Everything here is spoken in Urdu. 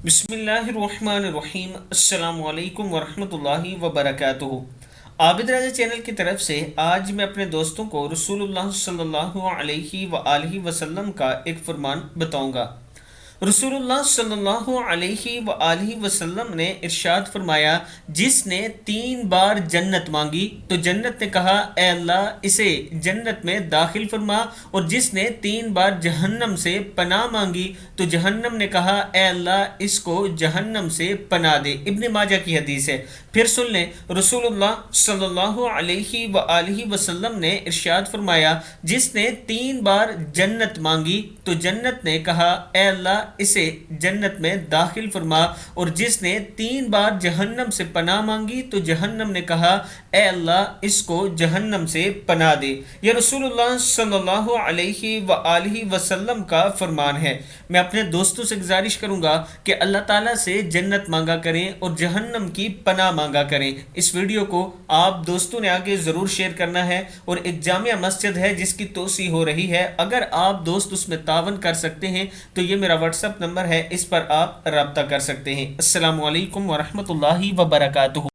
بسم اللہ الرحمن الرحیم۔ السلام علیکم ورحمۃ اللہ وبرکاتہ۔ آبدراجہ چینل کی طرف سے آج میں اپنے دوستوں کو رسول اللہ صلی اللہ علیہ وآلہ وسلم کا ایک فرمان بتاؤں گا۔ رسول اللہ صلی اللہ علیہ وآلہ وسلم نے ارشاد فرمایا، جس نے 3 بار جنت مانگی تو جنت نے کہا اے اللہ اسے جنت میں داخل فرما، اور جس نے 3 بار جہنم سے پناہ مانگی تو جہنم نے کہا اے اللہ اس کو جہنم سے پناہ دے۔ ابن ماجہ کی حدیث ہے۔ پھر سن لیں، رسول اللہ صلی اللہ علیہ وآلہ وسلم نے ارشاد فرمایا، جس نے 3 بار جنت مانگی تو جنت نے کہا اے اللہ اسے جنت میں داخل فرما، اور جس نے 3 بار جہنم سے پناہ مانگی تو جہنم نے کہا اے اللہ اس کو جہنم سے پناہ دے۔ یہ رسول اللہ صلی اللہ علیہ وآلہ وسلم کا فرمان ہے۔ میں اپنے دوستوں سے گزارش کروں گا کہ اللہ تعالیٰ سے جنت مانگا کریں اور جہنم کی پناہ مانگا کریں۔ اس ویڈیو کو آپ دوستوں نے آگے ضرور شیئر کرنا ہے، اور ایک جامع مسجد ہے جس کی توسیع ہو رہی ہے، اگر آپ دوست اس میں تعاون کر سکتے ہیں تو یہ میرا واٹس ایپ نمبر ہے، اس پر آپ رابطہ کر سکتے ہیں۔ السلام علیکم ورحمۃ اللہ وبرکاتہ۔